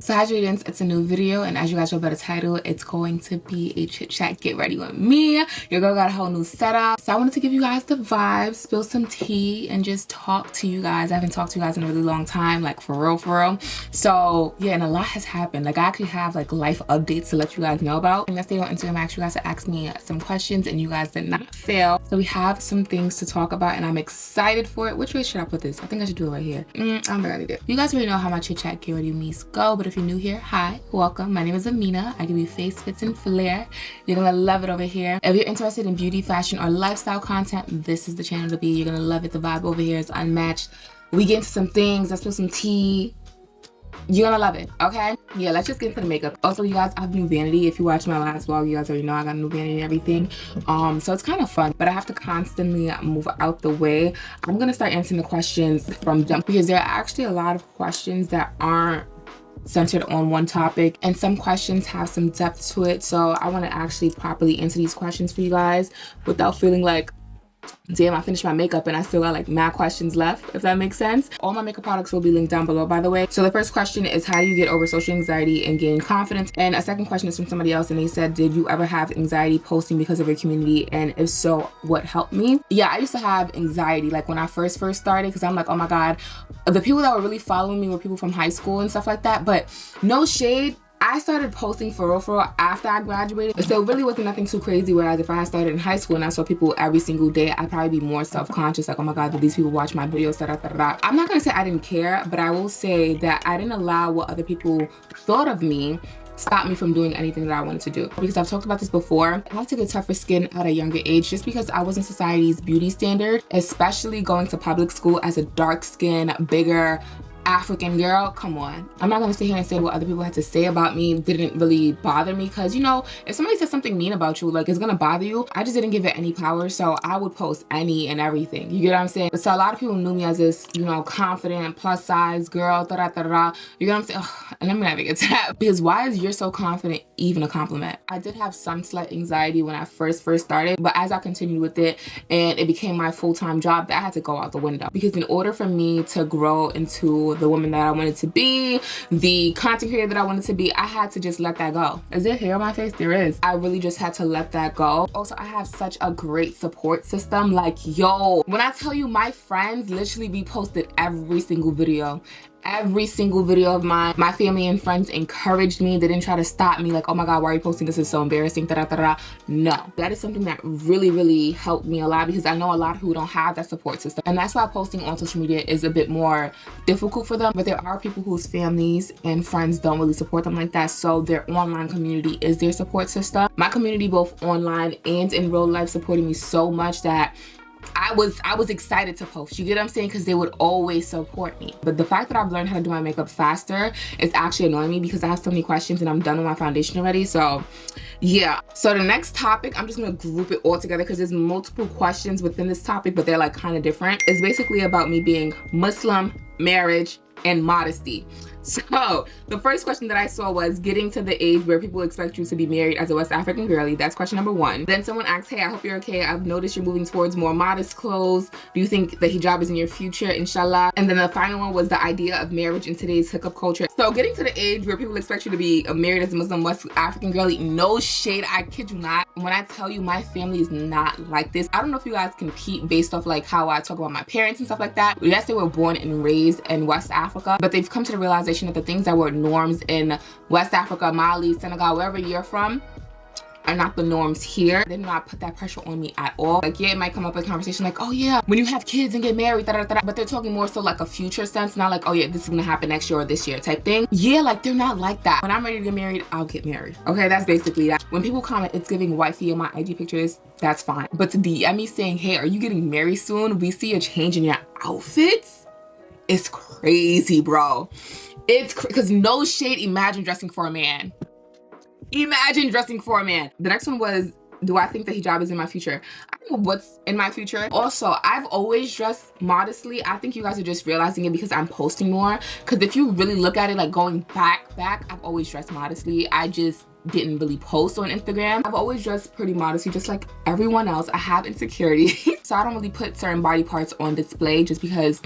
So hi Joliedens, it's a new video, and as you guys know by the title, it's going to be a chit chat get ready with me. Your girl got a whole new setup, so I wanted to give you guys the vibes, spill some tea, and just talk to you guys. I haven't talked to you guys in a really long time, like for real. So yeah, and a lot has happened. Like I actually have like life updates to let you guys know about. And yesterday on Instagram, I asked you guys to ask me some questions, and you guys did not fail. So we have some things to talk about, and I'm excited for it. Which way should I put this? I think I should do it right here. I don't think I need it. You guys already know how my chit chat get ready with me go, but if you're new here, hi, welcome. My name is Amina. I give you face, fits, and flair. You're gonna love it over here. If you're interested in beauty, fashion, or lifestyle content, this is the channel to be. You're gonna love it. The vibe over here is unmatched. We get into some things. Let's spill some tea. You're gonna love it, okay? Yeah, let's just get into the makeup. Also, you guys, I have new vanity. If you watched my last vlog, you guys already know I got a new vanity and everything. So it's kind of fun, but I have to constantly move out the way. I'm gonna start answering the questions from jump because there are actually a lot of questions that aren't centered on one topic, and some questions have some depth to it. So I want to actually properly answer these questions for you guys without feeling like, damn, I finished my makeup and I still got like mad questions left, if that makes sense. All my makeup products will be linked down below, by the way. So the first question is, how do you get over social anxiety and gain confidence? And a second question is from somebody else, and they said, did you ever have anxiety posting because of your community? And if so, what helped me? Yeah, I used to have anxiety like when I first started, because I'm like, oh my God, the people that were really following me were people from high school and stuff like that. But no shade, I started posting for real after I graduated. So it really wasn't nothing too crazy. Whereas if I had started in high school and I saw people every single day, I'd probably be more self-conscious. Like, oh my God, did these people watch my videos? I'm not gonna say I didn't care, but I will say that I didn't allow what other people thought of me stop me from doing anything that I wanted to do. Because I've talked about this before, I had to get tougher skin at a younger age just because I wasn't society's beauty standard, especially going to public school as a dark skin, bigger African girl. Come on. I'm not gonna sit here and say what other people had to say about me didn't really bother me, because you know, if somebody says something mean about you, like it's gonna bother you. I just didn't give it any power, so I would post any and everything. You get what I'm saying? So a lot of people knew me as this, you know, confident, plus size girl, You get what I'm saying? Ugh, and I'm not even get to that, because why is you're so confident even a compliment? I did have some slight anxiety when I first started, but as I continued with it and it became my full-time job, that had to go out the window. Because in order for me to grow into the woman that I wanted to be, the content creator that I wanted to be, I had to just let that go. Is there hair on my face? There is. I really just had to let that go. Also, I have such a great support system. Like, yo, when I tell you, my friends literally reposted every single video. Every single video of mine. My family and friends encouraged me. They didn't try to stop me like, oh my God, why are you posting this? Is so embarrassing. No, that is something that really helped me a lot, because I know a lot of people don't have that support system, and that's why posting on social media is a bit more difficult for them. But there are people whose families and friends don't really support them like that, so their online community is their support system. My community, both online and in real life, supported me so much that I was excited to post. You get what I'm saying? Because they would always support me. But the fact that I've learned how to do my makeup faster is actually annoying me, because I have so many questions and I'm done with my foundation already. So yeah. So the next topic, I'm just gonna group it all together because there's multiple questions within this topic, but they're like kind of different. It's basically about me being Muslim, marriage, and modesty. So the first question that I saw was getting to the age where people expect you to be married as a West African girly. That's question number one. Then someone asked, hey, I hope you're okay. I've noticed you're moving towards more modest clothes. Do you think the hijab is in your future? Inshallah. And then the final one was the idea of marriage in today's hookup culture. So getting to the age where people expect you to be married as a Muslim West African girly, no shade, I kid you not. When I tell you my family is not like this, I don't know if you guys can peep based off like how I talk about my parents and stuff like that. Yes, they were born and raised in West Africa, but they've come to the realization that the things that were norms in West Africa, Mali, Senegal, wherever you're from, are not the norms here. They do not put that pressure on me at all. Like, yeah, it might come up in conversation like, oh yeah, when you have kids and get married, but they're talking more so like a future sense, not like, oh yeah, this is gonna happen next year or this year type thing. Yeah, like they're not like that. When I'm ready to get married, I'll get married. Okay, that's basically that. When people comment, it's giving wifey in my IG pictures, that's fine. But to DM me saying, hey, are you getting married soon? We see a change in your outfits. It's crazy, bro. It's because no shade, imagine dressing for a man. Imagine dressing for a man. The next one was, do I think the hijab is in my future? I don't know what's in my future. Also, I've always dressed modestly. I think you guys are just realizing it because I'm posting more. Because if you really look at it, like going back, I've always dressed modestly. I just didn't really post on Instagram. I've always dressed pretty modestly, just like everyone else. I have insecurities. So I don't really put certain body parts on display just because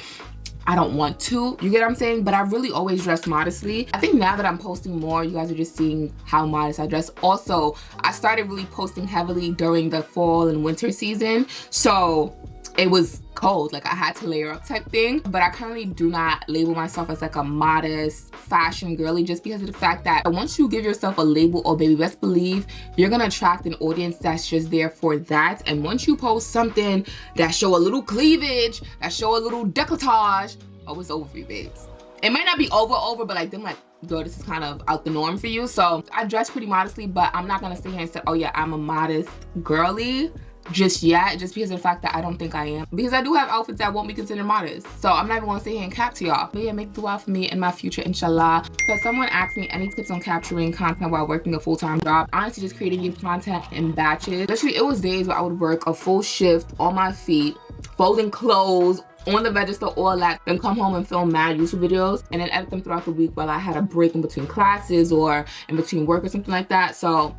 I don't want to, you get what I'm saying? But I really always dress modestly. I think now that I'm posting more, you guys are just seeing how modest I dress. Also, I started really posting heavily during the fall and winter season, so it was cold, like I had to layer up type thing. But I currently do not label myself as like a modest fashion girly, just because of the fact that once you give yourself a label, oh baby, best believe you're gonna attract an audience that's just there for that. And once you post something that show a little cleavage, that show a little decolletage, oh, it's over for you, babes. It might not be over, but like them like, yo, this is kind of out the norm for you. So I dress pretty modestly, but I'm not gonna sit here and say, oh yeah, I'm a modest girly just yet, just because of the fact that I don't think I am, because I do have outfits that won't be considered modest. So I'm not even gonna sit here and cap to y'all. But yeah, make dua for me in my future, inshallah. So someone asked me any tips on capturing content while working a full-time job. Honestly, just creating your content in batches. Literally, it was days where I would work a full shift on my feet, folding clothes, on the register, all that, then come home and film mad YouTube videos and then edit them throughout the week while I had a break in between classes or in between work or something like that. So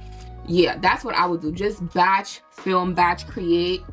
yeah, that's what I would do. Just batch film, batch create,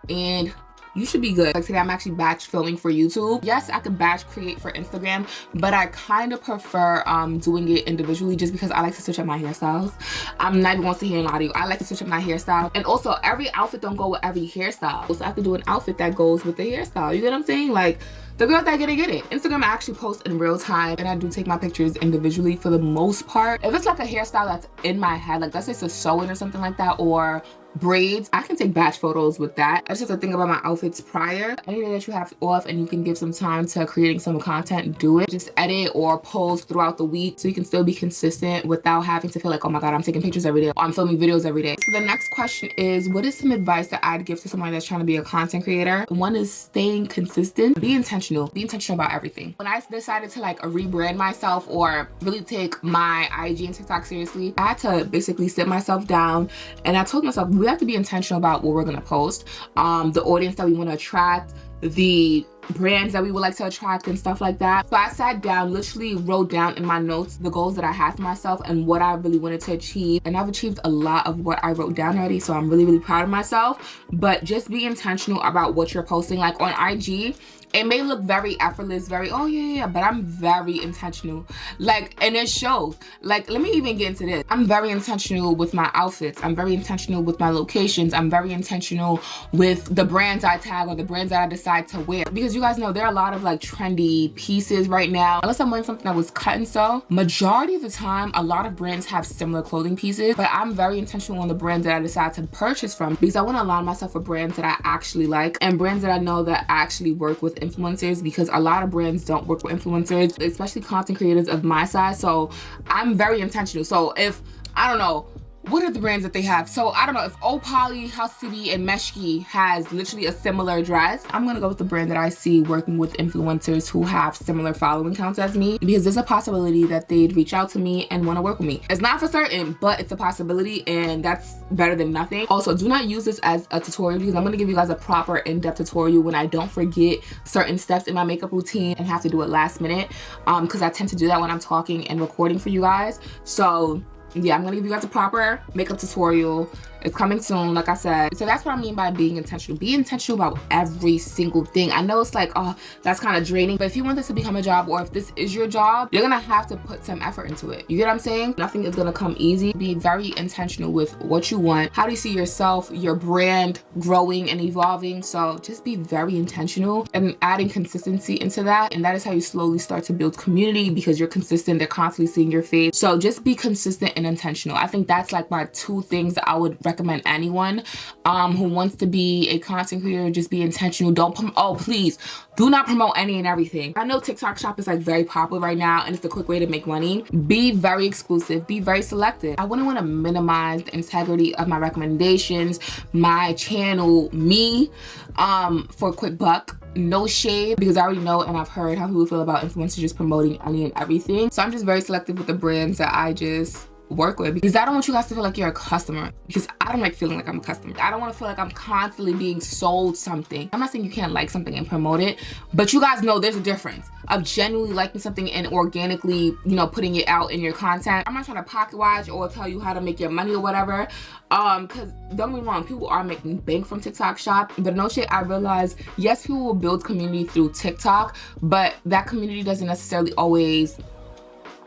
and you should be good. Like today, I'm actually batch filming for YouTube. Yes, I could batch create for Instagram, but I kind of prefer doing it individually, just because I like to switch up my hairstyles. I'm not even gonna sit here and lie to you. I like to switch up my hairstyle. And also, every outfit don't go with every hairstyle. So I have to do an outfit that goes with the hairstyle. You get what I'm saying? Like, the girls that get it. Instagram, I actually post in real time, and I do take my pictures individually for the most part. If it's like a hairstyle that's in my head, like let's say it's a sew-in or something like that, or braids, I can take batch photos with that. I just have to think about my outfits prior. Any day that you have off and you can give some time to creating some content, do it. Just edit or post throughout the week so you can still be consistent without having to feel like, oh my god, I'm taking pictures every day, or I'm filming videos every day. So the next question is, what is some advice that I'd give to someone that's trying to be a content creator? One is staying consistent. Be intentional. Be intentional about everything. When I decided to like rebrand myself or really take my IG and TikTok seriously, I had to basically sit myself down and I told myself, we have to be intentional about what we're gonna post, the audience that we want to attract, the brands that we would like to attract and stuff like that. So I sat down, literally wrote down in my notes the goals that I had for myself and what I really wanted to achieve, and I've achieved a lot of what I wrote down already, so I'm really proud of myself. But just be intentional about what you're posting. Like on IG, it may look very effortless, very, oh yeah, but I'm very intentional. Like, and it shows. Like, let me even get into this. I'm very intentional with my outfits. I'm very intentional with my locations. I'm very intentional with the brands I tag or the brands that I decide to wear. Because you guys know there are a lot of like trendy pieces right now. Unless I'm wearing something that was cut and sew, majority of the time, a lot of brands have similar clothing pieces, but I'm very intentional on the brands that I decide to purchase from, because I want to align myself with brands that I actually like and brands that I know that actually work with influencers, because a lot of brands don't work with influencers, especially content creators of my size. So I'm very intentional. So if, I don't know, what are the brands that they have? So I don't know, if Opali, House City, and Meshki has literally a similar dress, I'm gonna go with the brand that I see working with influencers who have similar following counts as me, because there's a possibility that they'd reach out to me and want to work with me. It's not for certain, but it's a possibility, and that's better than nothing. Also, do not use this as a tutorial, because I'm gonna give you guys a proper in-depth tutorial when I don't forget certain steps in my makeup routine and have to do it last minute, because I tend to do that when I'm talking and recording for you guys. So yeah, I'm gonna give you guys a proper makeup tutorial. It's coming soon, like I said. So that's what I mean by being intentional. Be intentional about every single thing. I know it's like, oh, that's kind of draining, but if you want this to become a job, or if this is your job, you're gonna have to put some effort into it. You get what I'm saying? Nothing is gonna come easy. Be very intentional with what you want. How do you see yourself, your brand growing and evolving? So just be very intentional and adding consistency into that. And that is how you slowly start to build community, because you're consistent. They're constantly seeing your face. So just be consistent and intentional. I think that's like my two things that I would recommend anyone who wants to be a content creator. Just be intentional. Don't please do not promote any and everything. I know TikTok shop is like very popular right now, and it's a quick way to make money. Be very exclusive, be very selective. I wouldn't want to minimize the integrity of my recommendations, my channel, me, for a quick buck. No shade, because I already know and I've heard how people feel about influencers just promoting any and everything. So I'm just very selective with the brands that I just work with, because I don't want you guys to feel like you're a customer, because I don't like feeling like I'm a customer. I don't want to feel like I'm constantly being sold something. I'm not saying you can't like something and promote it, but you guys know there's a difference of genuinely liking something and organically, you know, putting it out in your content. I'm not trying to pocket watch or tell you how to make your money or whatever, because don't get me wrong, people are making bank from TikTok shop, but no shit, I realize, yes, people will build community through TikTok, but that community doesn't necessarily always,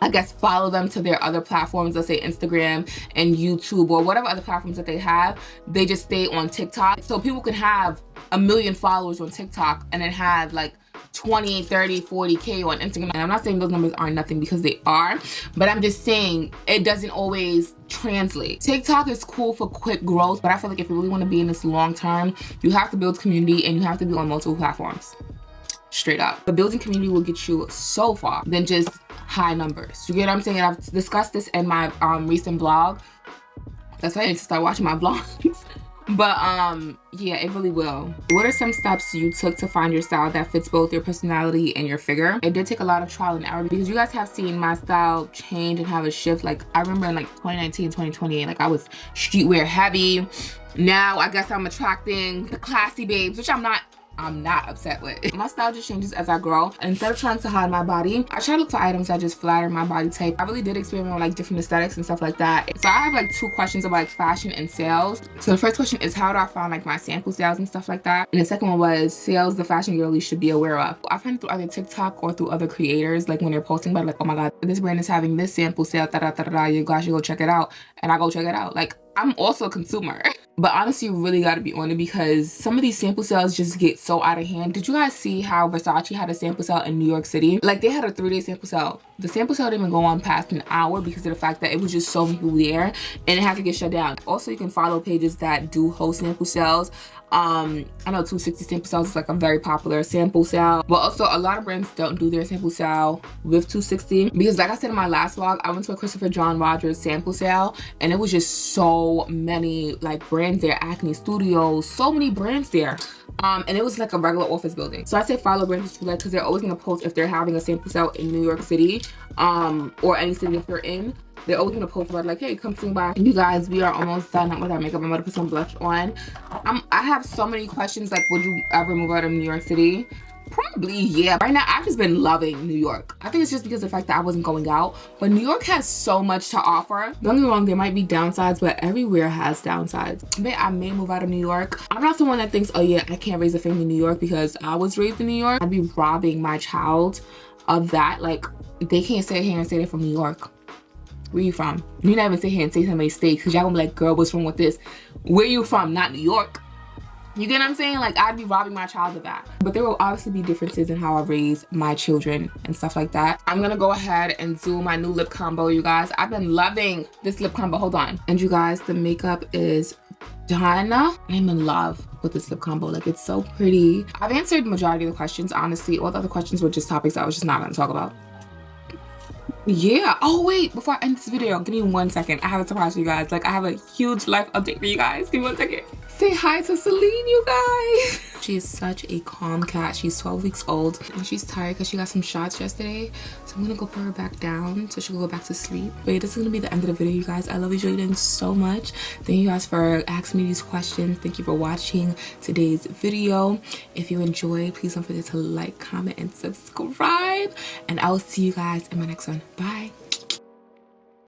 I guess, follow them to their other platforms, let's say Instagram and YouTube or whatever other platforms that they have. They just stay on TikTok. So people can have 1 million followers on TikTok and then have like 20, 30, 40K on Instagram. And I'm not saying those numbers are nothing, because they are, but I'm just saying it doesn't always translate. TikTok is cool for quick growth, but I feel like if you really want to be in this long term, you have to build community and you have to be on multiple platforms. Straight up. But building community will get you so far than just high numbers. You get what I'm saying? I've discussed this in my recent blog. That's why I need to start watching my vlogs. But yeah, it really will. What are some steps you took to find your style that fits both your personality and your figure? It did take a lot of trial and error, because you guys have seen my style change and have a shift. Like I remember in like 2019, 2020, like I was streetwear heavy. Now I guess I'm attracting the classy babes, which I'm not upset with. My style just changes as I grow. And instead of trying to hide my body, I try to look for items that just flatter my body type. I really did experiment with like different aesthetics and stuff like that. So I have like 2 questions about like fashion and sales. So the first question is, how do I find like my sample sales and stuff like that? And the second one was sales the fashion girlies should be aware of. I find it through either TikTok or through other creators, like when they're posting about like, oh my god, this brand is having this sample sale, you guys should go check it out. And I go check it out. Like, I'm also a consumer. But honestly, you really gotta be on it, because some of these sample sales just get so out of hand. Did you guys see how Versace had a sample sale in New York City? Like they had a 3-day sample sale. The sample sale didn't even go on past an hour because of the fact that it was just so many people there and it had to get shut down. Also, you can follow pages that do host sample sales. I know 260 sample sales is like a very popular sample sale, but also a lot of brands don't do their sample sale with 260, because like I said in my last vlog, I went to a Christopher John Rogers sample sale and it was just so many like brands there, Acne Studios, so many brands there. And it was like a regular office building. So I say follow brands that you like, because they're always gonna post if they're having a sample sale in New York City, or any city that you're in. They're always gonna post about like, hey, come swing by. You guys, we are almost done with our makeup. I'm about to put some blush on. I have so many questions, like, would you ever move out of New York City? Probably, yeah. Right now, I've just been loving New York. I think it's just because of the fact that I wasn't going out. But New York has so much to offer. Don't get me wrong, there might be downsides, but everywhere has downsides. But I may move out of New York. I'm not someone that thinks, oh yeah, I can't raise a family in New York because I was raised in New York. I'd be robbing my child of that. Like, they can't sit here and say they're from New York. Where you from? You not even sit here and say somebody's state, because y'all gonna be like, girl, what's wrong with this? Where you from? Not New York. You get what I'm saying? Like, I'd be robbing my child of that. But there will obviously be differences in how I raise my children and stuff like that. I'm gonna go ahead and do my new lip combo, you guys. I've been loving this lip combo. Hold on. And you guys, the makeup is done. I'm in love with this lip combo. Like, it's so pretty. I've answered majority of the questions, honestly. All the other questions were just topics I was just not gonna talk about. Yeah. Oh wait, before I end this video, give me 1 second. I have a surprise for you guys. Like, I have a huge life update for you guys. Give me 1 second. Say hi to Celine, you guys. She is such a calm cat. She's 12 weeks old and she's tired because she got some shots yesterday. So I'm gonna go put her back down so she'll go back to sleep. But yeah, this is gonna be the end of the video, you guys. I love you, Jolieden, so much. Thank you guys for asking me these questions. Thank you for watching today's video. If you enjoyed, please don't forget to like, comment, and subscribe. And I will see you guys in my next one. Bye.